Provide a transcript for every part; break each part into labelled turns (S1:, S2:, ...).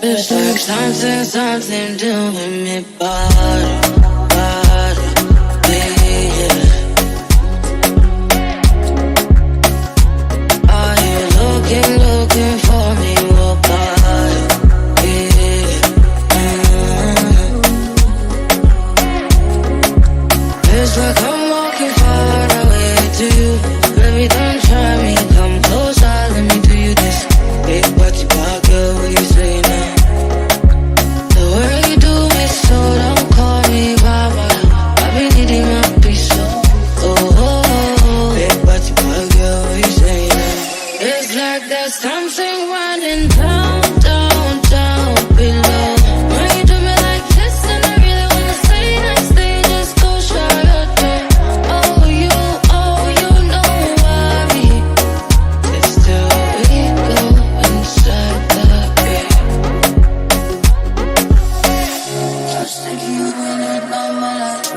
S1: It's like something doing me body, yeah. Are you looking for me, what body, yeah. It's like I'm walking far away to you. Baby, don't try me, come closer, let me do you this. Big body pop, girl, what you say now? The way you do me so, don't call me Baba. I be needing my peace, so big body pop, girl, what you say now? It's like there's something running down below. When you do me like this, and I really wanna say nice things, just go show your door. Oh, you know worry. It's still we go inside the bed. I was thinking you wouldn't know my life.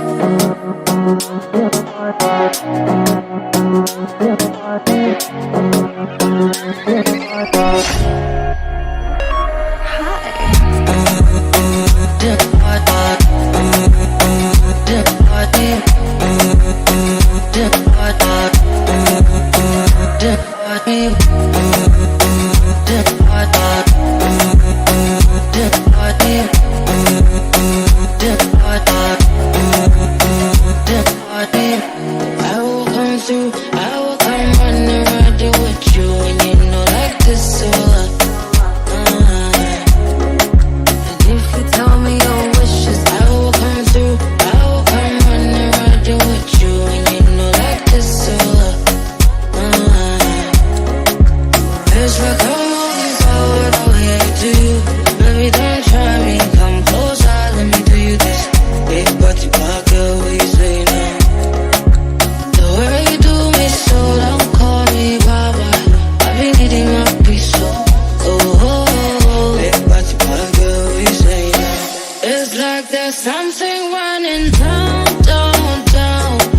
S1: I will come running right there with you, and you know like this, so and if you tell me your wishes, I will come through. I will come running right there with you, and you know like this, so it's like I'm walking forward away to you. Baby, don't try me, come closer, let me do you this. Big body pop, girl, what you say now? The way you do me so, don't call me Baba. I be needing my peace, so big body pop, girl, what you say now? It's like there's something running down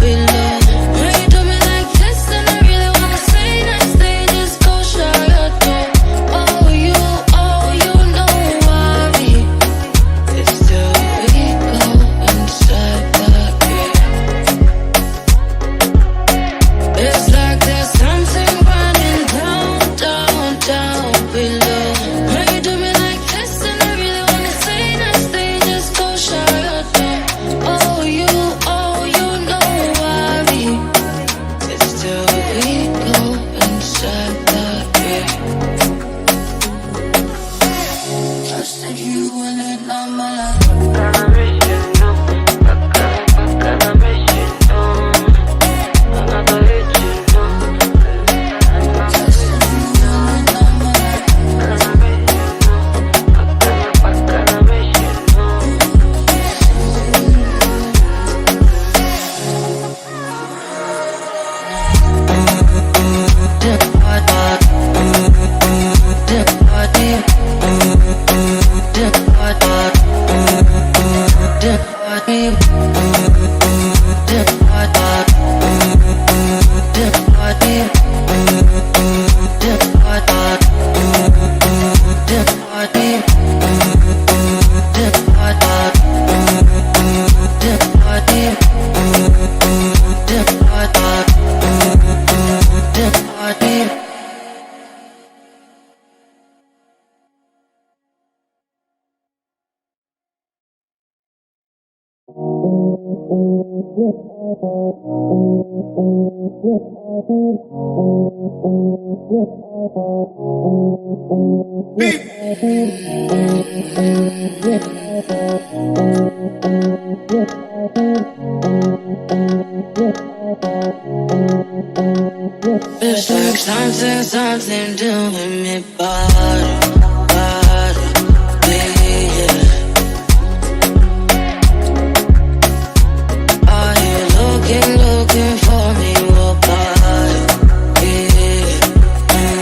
S1: below. When you do me like this, and I really wanna say nice things, just go show your door. Oh, you know worry. It's still we go inside the bed. It's like there's something running down below. When you do me like this, and I really wanna say nice things, just go show your door. Oh, you know worry. It's still we go inside the bed. I was thinking you wouldn't know my life. It's like something doing me body, yeah. Are you looking for me, what body, yeah.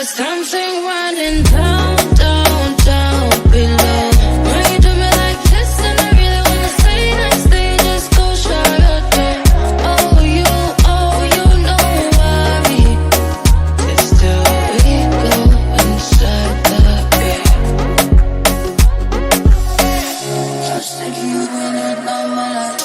S1: there's something running down, down, down below. When you do me like this, and I really wanna say next thing, just go shut your door. Oh, you know why it's still we go inside the bed. I was thinking you when you're not my life.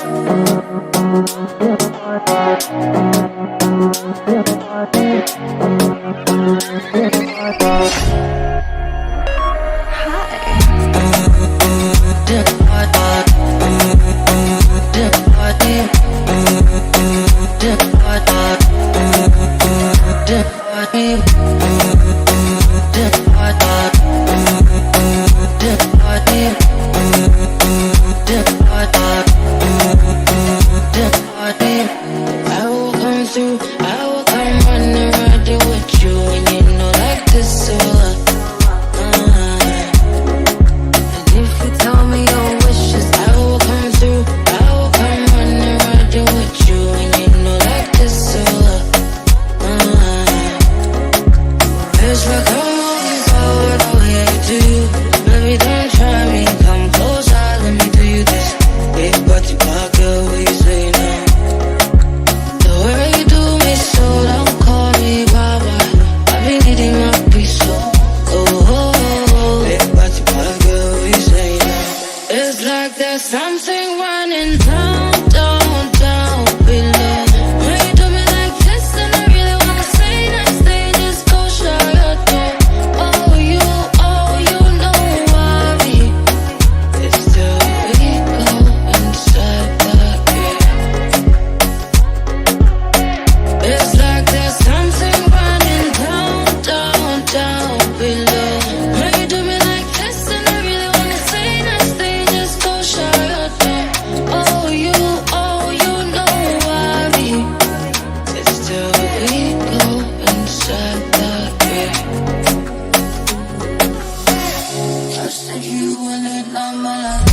S1: Something running down, down, down below. When you do me like this, and I really wanna say next thing, just go shut your door. Oh, you know why it's still we go inside the bed. It's like there's something running down, down, down below. When you do me like this, and I really wanna say next thing, just go shut your door. Oh, you know why it's still we go inside the bed. I was thinking you when you're not my life.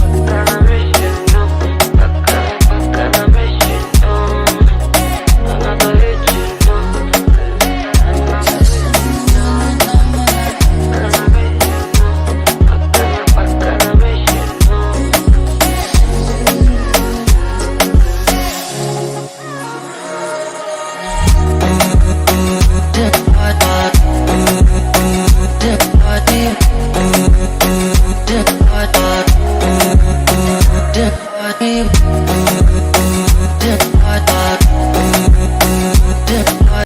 S1: Dip,